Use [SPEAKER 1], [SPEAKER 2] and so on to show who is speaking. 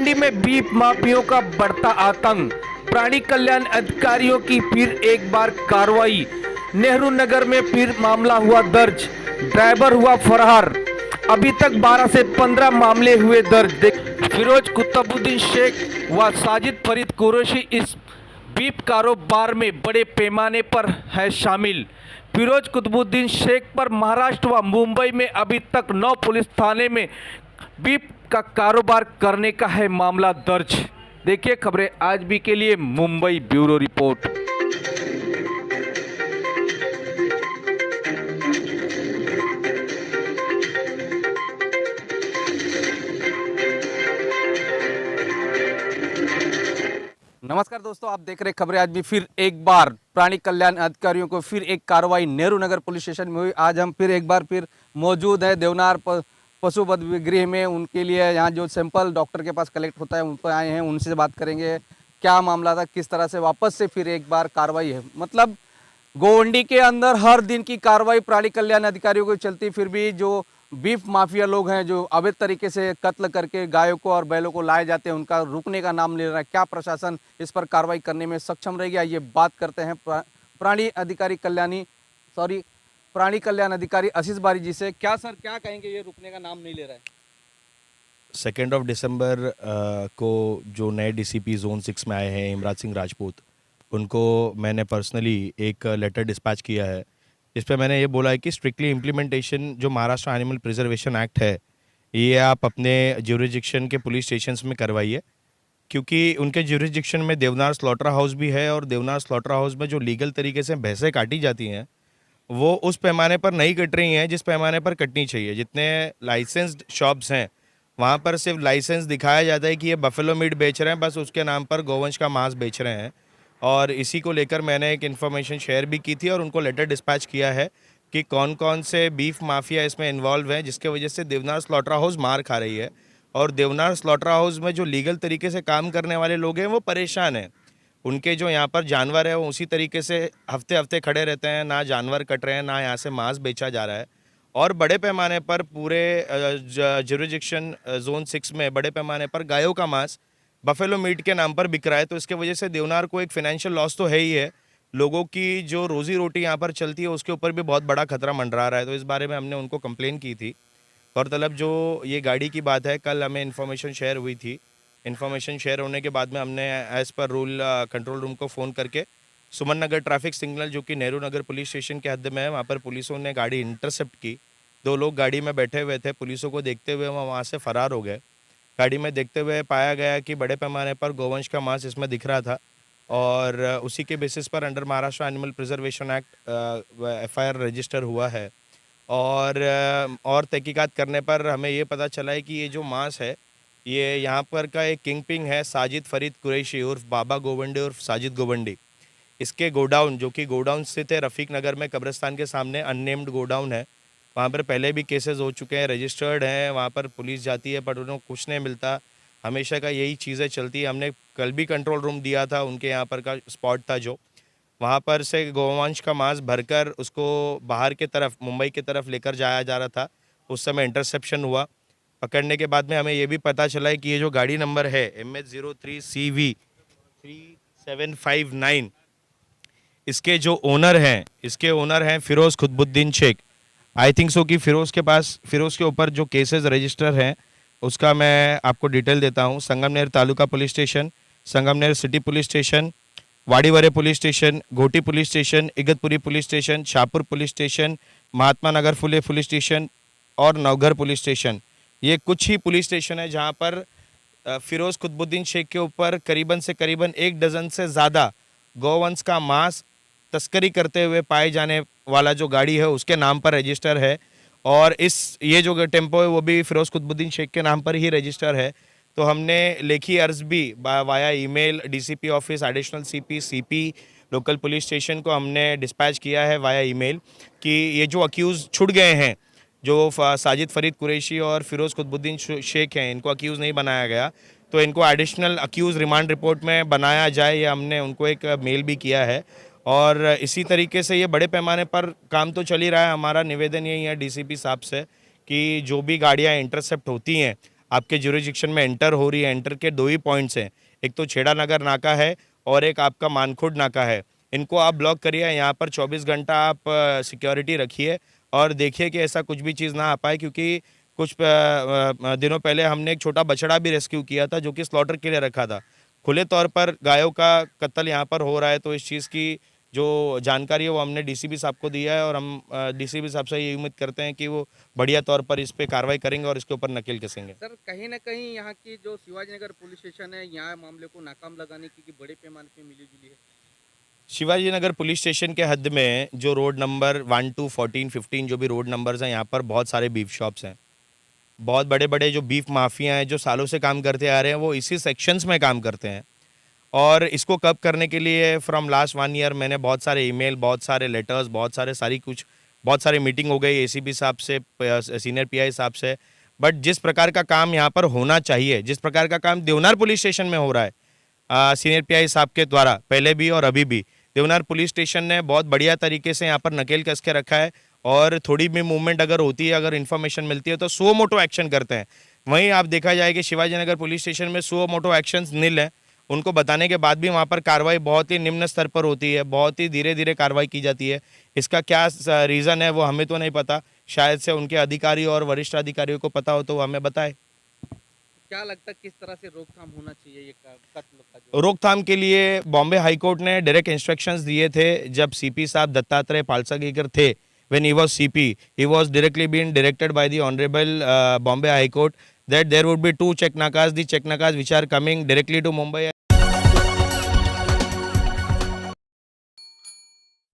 [SPEAKER 1] गोवंडी में बीफ माफियों का बढ़ता आतंक, प्राणी कल्याण अधिकारियों की फिर एक बार कार्रवाई। नेहरू नगर में फिर मामला हुआ दर्ज, ड्राइवर हुआ फरार। अभी तक 12 से 15 मामले हुए दर्ज। फिरोज कुतुबुद्दीन शेख व साजिद फरीद कुरैशी इस बीफ कारोबार में बड़े पैमाने पर है शामिल। फिरोज कुतुबुद्दीन शेख पर महाराष्ट्र व मुंबई में अभी तक 9 पुलिस थाने में बीफ का कारोबार करने का है मामला दर्ज। देखिए खबरें आज भी के लिए मुंबई ब्यूरो रिपोर्ट। नमस्कार दोस्तों, आप देख रहे खबरें आज भी। फिर एक बार प्राणी कल्याण अधिकारियों को फिर एक कार्रवाई नेहरू नगर पुलिस स्टेशन में हुई। आज हम फिर एक बार मौजूद है देवनार पशु वध गृह में। उनके लिए यहाँ जो सैंपल डॉक्टर के पास कलेक्ट होता है उन पर आए हैं, उनसे बात करेंगे क्या मामला था, किस तरह से वापस से फिर एक बार कार्रवाई है। मतलब गोवंडी के अंदर हर दिन की कार्रवाई प्राणी कल्याण अधिकारियों को चलती, फिर भी जो बीफ माफिया लोग हैं जो अवैध तरीके से कत्ल करके गायों को और बैलों को लाए जाते हैं, उनका रुकने का नाम ले रहा है। क्या प्रशासन इस पर कार्रवाई करने में सक्षम रहेगी, ये बात करते हैं प्राणी कल्याण अधिकारी आशीष बारी जी से। क्या सर, क्या कहेंगे, ये रुकने का नाम नहीं ले रहा है?
[SPEAKER 2] 2 दिसंबर को जो नए डीसीपी जोन 6 में आए हैं इमराज सिंह राजपूत, उनको मैंने पर्सनली एक लेटर डिस्पैच किया है। इस पर मैंने ये बोला है कि स्ट्रिक्टली इम्प्लीमेंटेशन जो महाराष्ट्र एनिमल प्रिजर्वेशन एक्ट है, ये आप अपने ज्यूरिसडिक्शन के पुलिस स्टेशंस में करवाइए, क्योंकि उनके ज्यूरिसडिक्शन में देवनार स्लॉटर हाउस भी है और देवनार स्लॉटर हाउस में जो लीगल तरीके से भैंसें काटी जाती हैं वो उस पैमाने पर नहीं कट रही हैं जिस पैमाने पर कटनी चाहिए। जितने लाइसेंस्ड शॉप्स हैं वहाँ पर सिर्फ लाइसेंस दिखाया जाता है कि ये बफेलो मीट बेच रहे हैं, बस उसके नाम पर गोवंश का मांस बेच रहे हैं। और इसी को लेकर मैंने एक इन्फॉर्मेशन शेयर भी की थी और उनको लेटर डिस्पैच किया है कि कौन कौन से बीफ माफिया इसमें इन्वॉल्व हैं, जिसके वजह से देवनार स्लॉटर हाउस मार खा रही है। और देवनार स्लॉटर हाउस में जो लीगल तरीके से काम करने वाले लोग हैं वो परेशान हैं। उनके जो यहाँ पर जानवर है वो उसी तरीके से हफ्ते हफ्ते खड़े रहते हैं, ना जानवर कट रहे हैं, ना यहाँ से मांस बेचा जा रहा है। और बड़े पैमाने पर पूरे ज्यूरिसडिक्शन जोन 6 में बड़े पैमाने पर गायों का मांस बफेलो मीट के नाम पर बिक रहा है। तो इसके वजह से देवनार को एक फाइनेंशियल लॉस तो है ही है, लोगों की जो रोजी रोटी यहाँ पर चलती है उसके ऊपर भी बहुत बड़ा खतरा मंडरा रहा है। तो इस बारे में हमने उनको कंप्लेन की थी। और तलब जो ये गाड़ी की बात है, कल हमें इन्फॉर्मेशन शेयर हुई थी। इन्फॉर्मेशन शेयर होने के बाद में हमने as per rule control room को फ़ोन करके सुमन नगर ट्रैफिक सिग्नल जो कि नेहरू नगर पुलिस स्टेशन के हद में है, वहाँ पर पुलिसों ने गाड़ी इंटरसेप्ट की। 2 लोग गाड़ी में बैठे हुए थे, पुलिसों को देखते हुए वहाँ से फ़रार हो गए। गाड़ी में देखते हुए पाया गया कि बड़े पैमाने पर गोवंश का मांस इसमें दिख रहा था और उसी के बेसिस पर under Maharashtra animal preservation act FIR register हुआ है। और तहकीकात करने पर हमें ये पता चला है कि ये जो मांस है ये यहाँ पर का एक किंगपिन है, साजिद फरीद कुरैशी उर्फ बाबा गोवंडी उर्फ साजिद गोवंडी। इसके गोडाउन जो कि गोडाउन स्थित है रफ़ीक नगर में, कब्रिस्तान के सामने अननेम्ड गोडाउन है। वहाँ पर पहले भी केसेस हो चुके हैं, रजिस्टर्ड हैं, वहाँ पर पुलिस जाती है पर उन्हें कुछ नहीं मिलता। हमेशा का यही चीज़ें चलती है। हमने कल भी कंट्रोल रूम दिया था, उनके यहाँ पर का स्पॉट था जो वहाँ पर से गोवंश का मांस भरकर उसको बाहर के तरफ मुंबई की तरफ लेकर जाया जा रहा था। उस समय इंटरसेप्शन हुआ। पकड़ने के बाद में हमें ये भी पता चला है कि ये जो गाड़ी नंबर है MH03CV 3759, इसके जो ओनर हैं Firoz Qutbuddin Shaikh. I think so कि फिरोज़ के ऊपर जो केसेस रजिस्टर हैं उसका मैं आपको डिटेल देता हूँ। Sangamner taluka police station, Sangamner city police station, Wadivare police station, Ghoti police station, Igatpuri police station, Shahpur police station, Mahatma Nagar Phule police station और नवघर पुलिस स्टेशन। ये कुछ ही पुलिस स्टेशन है जहाँ पर फिरोज़ कुतुबुद्दीन शेख के ऊपर करीबन 1 डज़न से ज़्यादा गौवंश का मांस तस्करी करते हुए पाए जाने वाला जो गाड़ी है उसके नाम पर रजिस्टर है। और ये जो टेम्पो है वो भी फिरोज़ कुतुबुद्दीन शेख के नाम पर ही रजिस्टर है। तो हमने लेखी अर्ज भी via email DCP office, additional CP local police station को हमने डिस्पैच किया है वाया ईमेल कि ये जो अक्यूज़ छुट गए हैं, जो साजिद फरीद कुरैशी और फिरोज़ कुतुबुद्दीन शेख हैं, इनको अक्यूज़ नहीं बनाया गया तो इनको एडिशनल अक्यूज़ रिमांड रिपोर्ट में बनाया जाए, ये हमने उनको एक मेल भी किया है। और इसी तरीके से ये बड़े पैमाने पर काम तो चल ही रहा है। हमारा निवेदन यही है DCP साहब से कि जो भी गाड़ियाँ इंटरसेप्ट होती हैं आपके ज्यूरिडिक्शन में एंटर हो रही है। एंटर के दो ही पॉइंट्स हैं, एक तो छेड़ा नगर नाका है और एक आपका मानखुर्द नाका है। इनको आप ब्लॉक करिए, यहाँ पर 24 घंटा आप सिक्योरिटी रखिए और देखिए कि ऐसा कुछ भी चीज़ ना आ पाए, क्योंकि कुछ दिनों पहले हमने एक छोटा बछड़ा भी रेस्क्यू किया था जो कि स्लॉटर के लिए रखा था। खुले तौर पर गायों का कत्ल यहाँ पर हो रहा है, तो इस चीज़ की जो जानकारी है वो हमने डीसीपी साहब को दिया है और हम डीसीपी साहब से ये उम्मीद करते हैं कि वो बढ़िया तौर पर इस पे कार्रवाई करेंगे और इसके ऊपर नकेल कसेंगे।
[SPEAKER 3] सर कहीं ना कहीं यहाँ की जो शिवाजी नगर पुलिस स्टेशन है, यहाँ मामले को नाकाम लगाने की बड़े पैमाने पे मिलीजुली है।
[SPEAKER 2] शिवाजी नगर पुलिस स्टेशन के हद में जो रोड नंबर 1 to 14, 15 जो भी रोड नंबर्स हैं, यहाँ पर बहुत सारे बीफ शॉप्स हैं। बहुत बड़े बड़े जो बीफ माफिया हैं जो सालों से काम करते आ रहे हैं, वो इसी सेक्शंस में काम करते हैं। और इसको कब करने के लिए फ्रॉम लास्ट 1 ईयर मैंने बहुत सारे ईमेल, बहुत सारे लेटर्स, बहुत सारी मीटिंग हो गई एसीपी साहब से, सीनियर पीआई साहब से। बट जिस प्रकार का काम यहाँ पर होना चाहिए, जिस प्रकार का काम देवनार पुलिस स्टेशन में हो रहा है सीनियर पीआई साहब के द्वारा, पहले भी और अभी भी देवनार पुलिस स्टेशन ने बहुत बढ़िया तरीके से यहाँ पर नकेल कस के रखा है। और थोड़ी भी मूवमेंट अगर होती है, अगर इन्फॉर्मेशन मिलती है तो सुओ मोटो एक्शन करते हैं। वहीं आप देखा जाए कि शिवाजी नगर पुलिस स्टेशन में सुओ मोटो एक्शन नील है। उनको बताने के बाद भी वहाँ पर कार्रवाई बहुत ही निम्न स्तर पर होती है, बहुत ही धीरे धीरे कार्रवाई की जाती है। इसका क्या रीज़न है वो हमें तो नहीं पता, शायद से उनके अधिकारी और वरिष्ठ अधिकारियों को पता हो तो वो हमें बताए।
[SPEAKER 3] क्या लगता है किस तरह से रोकथाम होना चाहिए ये कत्ल का जो
[SPEAKER 2] रोकथाम के लिए बॉम्बे हाई कोर्ट ने डायरेक्ट इंस्ट्रक्शंस दिए थे जब सीपी साहब दत्तात्रेय पालसागीकर थे। When he was CP, he was directly been directed by the honourable Bombay high court that there would be 2 check nakas, the check nakas which are coming directly to Mumbai